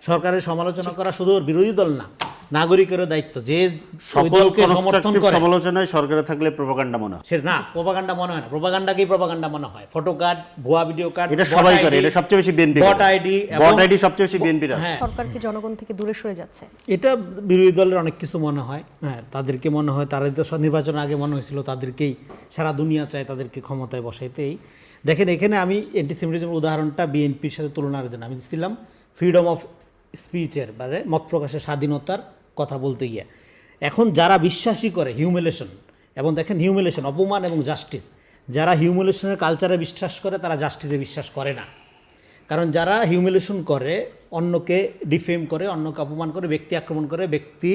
সরকারের সমালোচনা করা শুধু বিরোধী দল না, নাগরিকেরও দায়িত্ব যে সকল দলকে সমর্থন করে। সমালোচনায় সরকারে থাকলে প্রোপাগান্ডা মনে হয়। সে না, প্রোপাগান্ডা মনে হয় না, প্রোপাগান্ডাকেই প্রোপাগান্ডা মনে হয়। ফটো কার্ড, ভুয়া ভিডিও কার্ড, এটা সবাই করে, এটা সবচেয়ে বেশি BNP bot ID, bot ID সবচেয়ে বেশি বিএনপির আছে। সরকার কি জনগণ থেকে দূরে সরে যাচ্ছে? এটা বিরোধী দলের অনেক কিছু মনে হয়। হ্যাঁ, তাদেরকে মনে হয়, তারা তো নির্বাচনের আগে মনে হয়েছিল তাদেরকেই সারা দুনিয়া চায় তাদেরকে ক্ষমতায় বসাইতেই। দেখেন, এখানে আমি অ্যান্টিসেমিটিজমের উদাহরণটা বিএনপির সাথে তুলনার জন্য আমি দিচ্ছিলাম ফ্রিডম অফ স্পিচের, মানে মত প্রকাশের স্বাধীনতার কথা বলতে গিয়ে। এখন যারা বিশ্বাসী করে হিউমিলেশন, এবং দেখেন হিউমিলেশন, অপমান এবং জাস্টিস, যারা হিউমিলেশনের কালচারে বিশ্বাস করে তারা জাস্টিসে বিশ্বাস করে না। কারণ যারা হিউমিলেশন করে, অন্যকে ডিফেম করে, অন্যকে অপমান করে, ব্যক্তি আক্রমণ করে, ব্যক্তি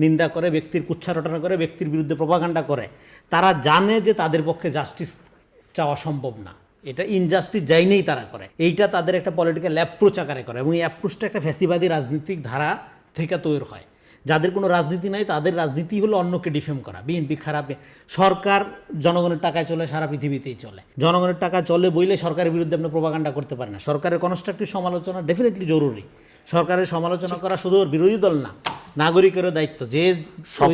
নিন্দা করে, ব্যক্তির কুচ্ছা রটনা করে, ব্যক্তির বিরুদ্ধে প্রপাগান্ডা করে, তারা জানে যে তাদের পক্ষে জাস্টিস চাওয়া সম্ভব না। এটা ইনজাস্টিস যাইনেই তারা করে। এইটা তাদের একটা পলিটিক্যাল অ্যাপ্রোচ আকারে করে, এবং এই অ্যাপ্রোচটা একটা ফ্যাসিবাদী রাজনৈতিক ধারা থেকে তৈরি হয়। যাদের কোনো রাজনীতি নাই তাদের রাজনীতি হলো অন্যকে ডিফেম করা। বিএনপি খারাপ, সরকার জনগণের টাকায় চলে, সারা পৃথিবীতেই চলে। জনগণের টাকা চলে বইলে সরকারের বিরুদ্ধে আপনি প্রপাগান্ডা করতে পারেন না। সরকারের কনস্ট্রাকটিভ সমালোচনা ডেফিনেটলি জরুরি। সরকারের সমালোচনা করা শুধু বিরোধী দল না, নাগরিকেরও দায়িত্ব যে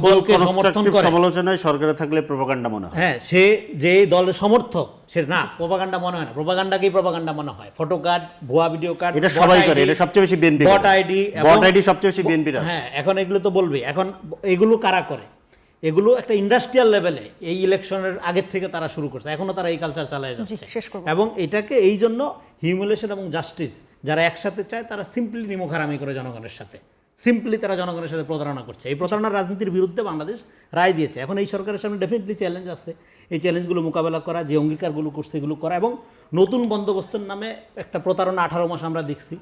দলকে সমর্থন করে। সমালোচনায় সরকারে থাকলে প্রোপাগান্ডা মনে হয়। হ্যাঁ, সে যে দলের সমর্থক, সে না, প্রপাগান্ডা মনে হয় না, প্রপাগান্ডাকেই প্রপাগান্ডা মনে হয়। ফটো কার্ড, ভুয়া ভিডিও কার্ড, এটা সবাই করে, এটা সবচেয়ে বেশি BNP bot ID, bot ID সবচেয়ে বেশি বিএনপির আছে। হ্যাঁ, এখন এগুলো তো বলবে। এখন এগুলো কারা করে? এগুলো একটা ইন্ডাস্ট্রিয়াল লেভেলে এই ইলেকশনের আগের থেকে তারা শুরু করছে, এখনো তারা এই কালচার চালায় যাচ্ছে। এবং এটাকে এই জন্য হিউমিলেশন এবং জাস্টিস যারা একসাথে চায় তারা সিম্পলি নিমুখারামি করে জনগণের সাথে, সিম্পলি তারা জনগণের সাথে প্রতারণা করছে। এই প্রতারণার রাজনীতির বিরুদ্ধে বাংলাদেশ রায় দিয়েছে। এখন এই সরকারের সামনে ডেফিনেটলি চ্যালেঞ্জ আছে, এই চ্যালেঞ্জগুলো মোকাবেলা করা, যে অঙ্গীকারগুলো করছে এগুলো করা, এবং নতুন বন্দোবস্তের নামে একটা প্রতারণা 18 মাস আমরা দেখছি।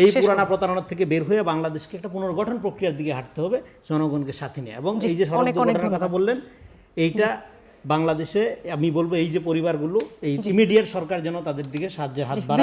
এই পুরানা প্রতারণার থেকে বের হয়ে বাংলাদেশকে একটা পুনর্গঠন প্রক্রিয়ার দিকে হাঁটতে হবে জনগণকে সাথে নিয়ে। এবং এই যে সড়ক দুর্ঘটনার কথা বললেন, এইটা বাংলাদেশে আমি বলবো এই যে পরিবারগুলো, এই ইমিডিয়েট সরকার যেন তাদের দিকে সাহায্যের হাত বাড়ায়।